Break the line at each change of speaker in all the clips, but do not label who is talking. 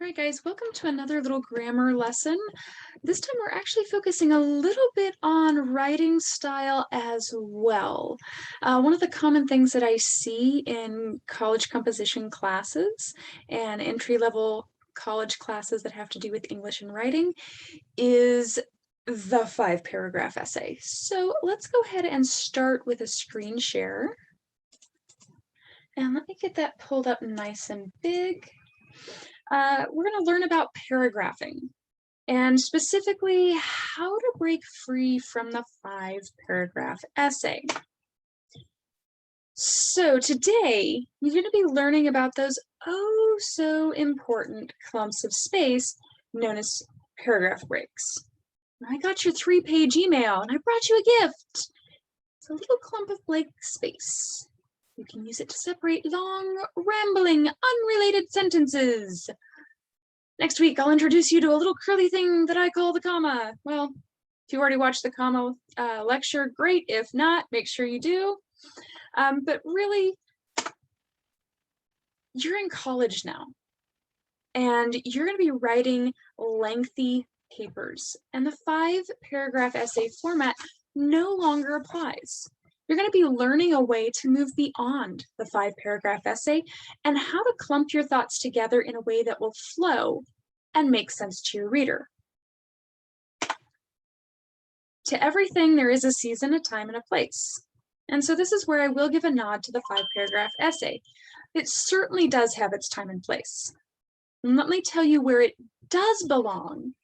All right, guys, welcome to another little grammar lesson. This time we're actually focusing a little bit on writing style as well. One of the common things that I see in college composition classes and entry-level college classes that have to do with English and writing is the 5-paragraph essay. So let's go ahead and start with a screen share. And let me get that pulled up nice and big. We're going to learn about paragraphing and specifically how to break free from the 5-paragraph essay. So today, you're going to be learning about those oh so important clumps of space known as paragraph breaks. I got your 3-page email and I brought you a gift. It's a little clump of blank space. You can use it to separate long, rambling, unrelated sentences. Next week, I'll introduce you to a little curly thing that I call the comma. Well, if you already watched the comma lecture, great. If not, make sure you do. But really, you're in college now, and you're going to be writing lengthy papers, and the 5-paragraph essay format no longer applies. You're going to be learning a way to move beyond the 5-paragraph essay and how to clump your thoughts together in a way that will flow and make sense to your reader. To everything, there is a season, a time, and a place. And so this is where I will give a nod to the 5-paragraph essay. It certainly does have its time and place. And let me tell you where it does belong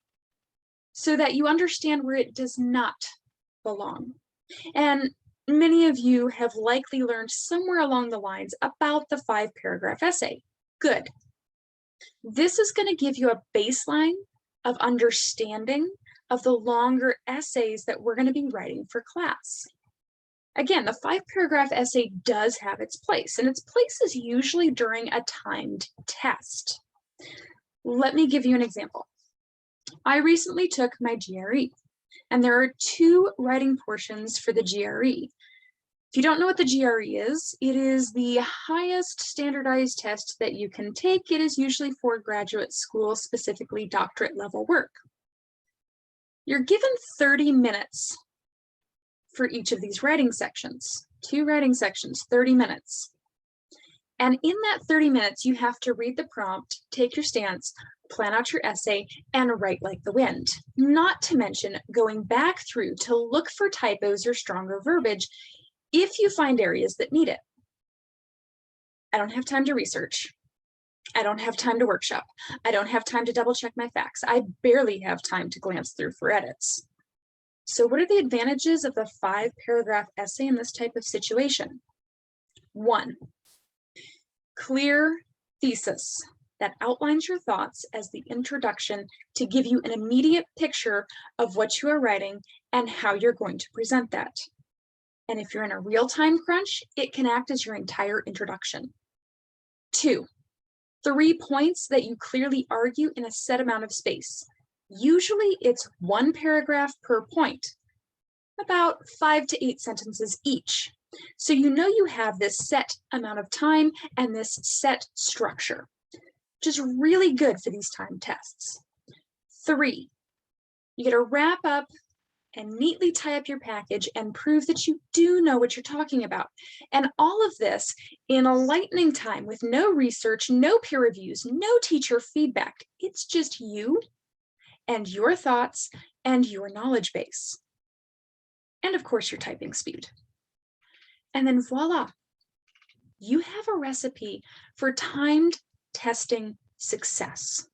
so that you understand where it does not belong. And many of you have likely learned somewhere along the lines about the 5-paragraph essay. Good. This is going to give you a baseline of understanding of the longer essays that we're going to be writing for class. Again, the 5-paragraph essay does have its place, and its place is usually during a timed test. Let me give you an example. I recently took my GRE, and there are 2 writing portions for the GRE. If you don't know what the GRE is, it is the highest standardized test that you can take. It is usually for graduate school, specifically doctorate level work. You're given 30 minutes for each of these writing sections. 2 writing sections, 30 minutes. And in that 30 minutes, you have to read the prompt, take your stance, plan out your essay, and write like the wind. Not to mention going back through to look for typos or stronger verbiage if you find areas that need it. I don't have time to research. I don't have time to workshop. I don't have time to double check my facts. I barely have time to glance through for edits. So what are the advantages of the 5-paragraph essay in this type of situation? 1, clear thesis that outlines your thoughts as the introduction to give you an immediate picture of what you are writing and how you're going to present that. And if you're in a real-time crunch, it can act as your entire introduction. 2, 3 points that you clearly argue in a set amount of space. Usually it's 1 paragraph per point, about 5 to 8 sentences each. So you know you have this set amount of time and this set structure, which is really good for these time tests. 3, you get to wrap up and neatly tie up your package and prove that you do know what you're talking about. And all of this in a lightning time with no research, no peer reviews, no teacher feedback. It's just you and your thoughts and your knowledge base. And of course, your typing speed. And then voila, you have a recipe for timed testing success.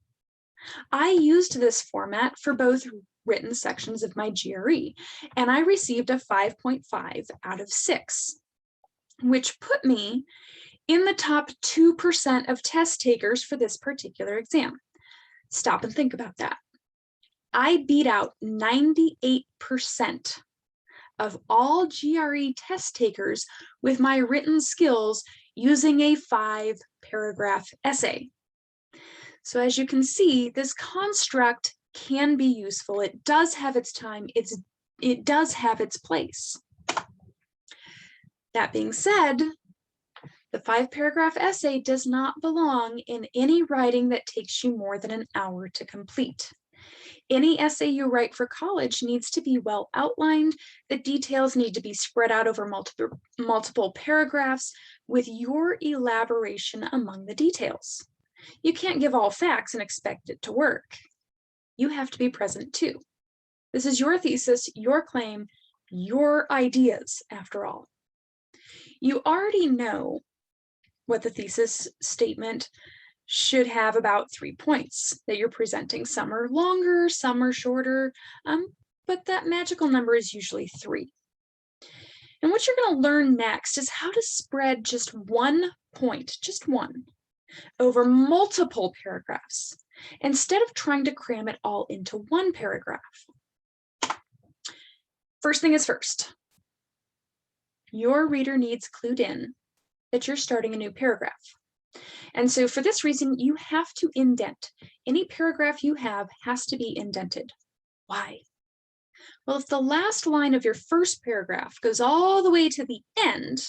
I used this format for both written sections of my GRE, and I received a 5.5 out of 6, which put me in the top 2% of test takers for this particular exam. Stop and think about that. I beat out 98% of all GRE test takers with my written skills using a 5-paragraph essay. So as you can see, this construct can be useful. It does have its time. It does have its place. That being said, The 5-paragraph essay does not belong in any writing that takes you more than an hour to complete. Any essay you write for college needs to be well outlined. The details need to be spread out over multiple paragraphs with your elaboration among the details. You can't give all facts and expect it to work. You have to be present too. This is your thesis, your claim, your ideas, after all. You already know what the thesis statement should have about 3 points that you're presenting. Some are longer, some are shorter, but that magical number is usually 3. And what you're going to learn next is how to spread just 1 point, just one, over multiple paragraphs, instead of trying to cram it all into 1 paragraph. First thing is first. Your reader needs clued in that you're starting a new paragraph. And so for this reason, you have to indent. Any paragraph you have has to be indented. Why? Well, if the last line of your first paragraph goes all the way to the end,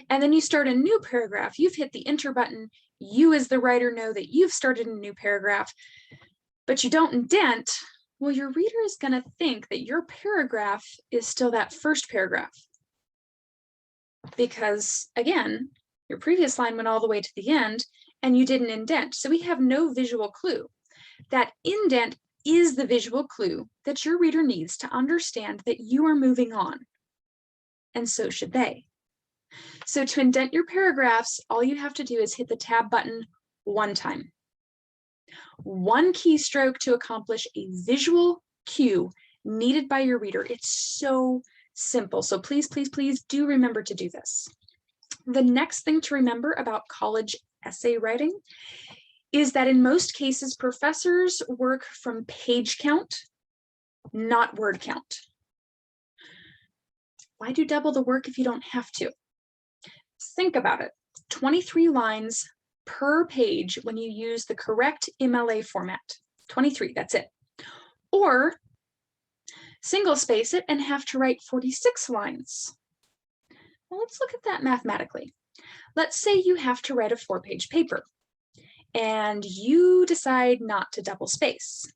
and then you start a new paragraph, you've hit the enter button, you as the writer know that you've started a new paragraph, but you don't indent, well, your reader is going to think that your paragraph is still that first paragraph. Because, again, your previous line went all the way to the end and you didn't indent. So we have no visual clue. That indent is the visual clue that your reader needs to understand that you are moving on. And so should they. So to indent your paragraphs, all you have to do is hit the tab button 1 time. 1 keystroke to accomplish a visual cue needed by your reader. It's so simple. So please, please, please do remember to do this. The next thing to remember about college essay writing is that in most cases, professors work from page count, not word count. Why do double the work if you don't have to? Think about it. 23 lines per page when you use the correct MLA format. 23, that's it. Or single space it and have to write 46 lines. Well, let's look at that mathematically. Let's say you have to write a 4-page paper and you decide not to double space.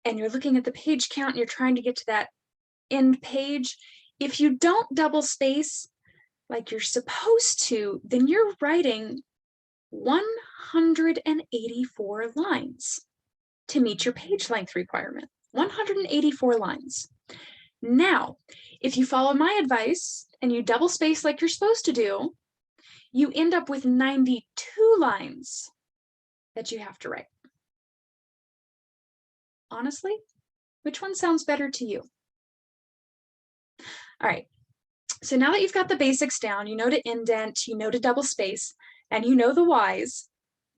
And you're looking at the page count and you're trying to get to that end page. If you don't double space like you're supposed to, then you're writing 184 lines to meet your page length requirement. 184 lines. Now, if you follow my advice and you double space like you're supposed to do, you end up with 92 lines that you have to write. Honestly, which one sounds better to you? All right, so now that you've got the basics down, you know to indent, you know to double space, and you know the whys,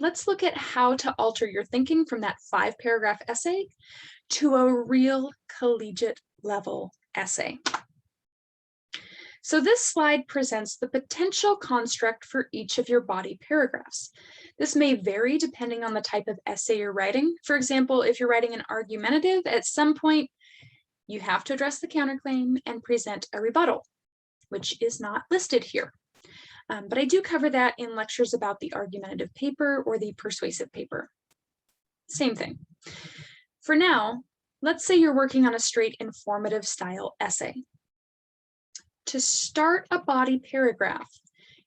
let's look at how to alter your thinking from that 5-paragraph essay to a real collegiate level essay. So this slide presents the potential construct for each of your body paragraphs. This may vary depending on the type of essay you're writing. For example, if you're writing an argumentative, at some point you have to address the counterclaim and present a rebuttal, which is not listed here. But I do cover that in lectures about the argumentative paper or the persuasive paper. Same thing. For now, let's say you're working on a straight informative style essay. To start a body paragraph,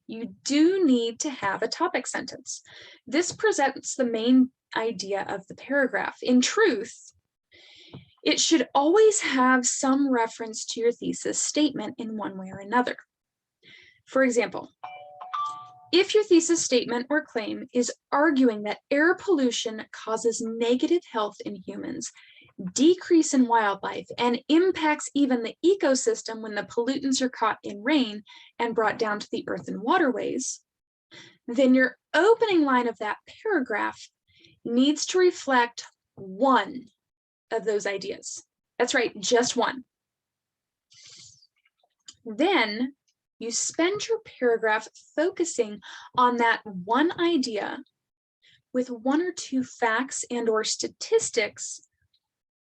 you do need to have a topic sentence. This presents the main idea of the paragraph. In truth, it should always have some reference to your thesis statement in one way or another. For example, if your thesis statement or claim is arguing that air pollution causes negative health in humans, decrease in wildlife, and impacts even the ecosystem when the pollutants are caught in rain and brought down to the earth and waterways, then your opening line of that paragraph needs to reflect one of those ideas. That's right, just one. Then you spend your paragraph focusing on that one idea with 1 or 2 facts and/or statistics,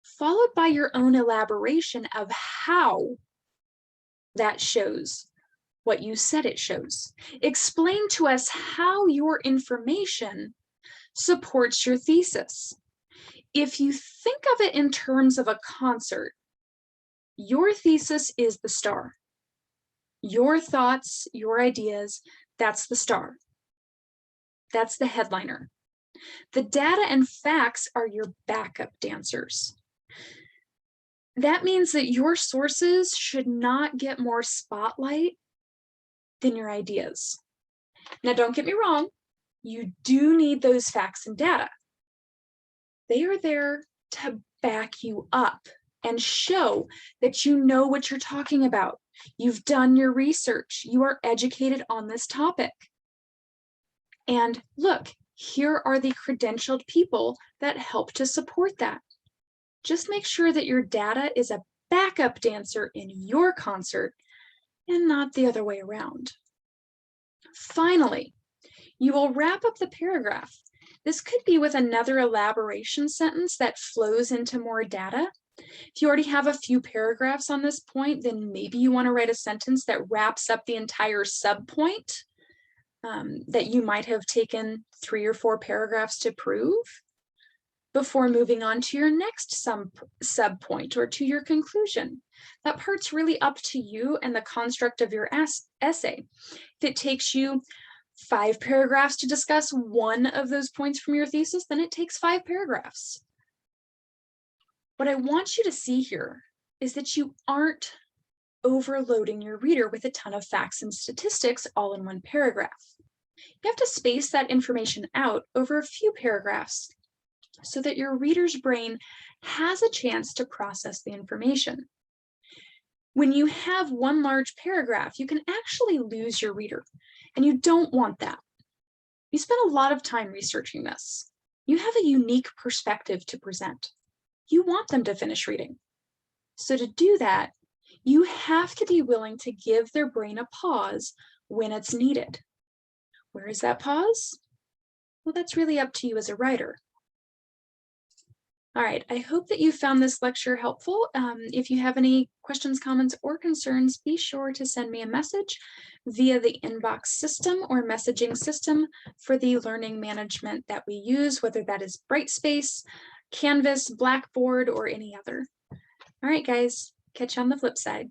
followed by your own elaboration of how that shows what you said it shows. Explain to us how your information supports your thesis. If you think of it in terms of a concert, your thesis is the star. Your thoughts, your ideas, that's the star. That's the headliner. The data and facts are your backup dancers. That means that your sources should not get more spotlight than your ideas. Now, don't get me wrong, you do need those facts and data. They are there to back you up and show that you know what you're talking about. You've done your research. You are educated on this topic. And look, here are the credentialed people that help to support that. Just make sure that your data is a backup dancer in your concert and not the other way around. Finally, you will wrap up the paragraph. This could be with another elaboration sentence that flows into more data. If you already have a few paragraphs on this point, then maybe you want to write a sentence that wraps up the entire subpoint that you might have taken 3 or 4 paragraphs to prove before moving on to your next subpoint or to your conclusion. That part's really up to you and the construct of your essay. If it takes you 5 paragraphs to discuss one of those points from your thesis, then it takes 5 paragraphs. What I want you to see here is that you aren't overloading your reader with a ton of facts and statistics all in one paragraph. You have to space that information out over a few paragraphs so that your reader's brain has a chance to process the information. When you have one large paragraph, you can actually lose your reader, and you don't want that. You spent a lot of time researching this. You have a unique perspective to present. You want them to finish reading. So to do that, you have to be willing to give their brain a pause when it's needed. Where is that pause? Well, that's really up to you as a writer. All right, I hope that you found this lecture helpful. If you have any questions, comments, or concerns, be sure to send me a message via the inbox system or messaging system for the learning management that we use, whether that is Brightspace, Canvas, Blackboard, or any other. All right, guys, catch you on the flip side.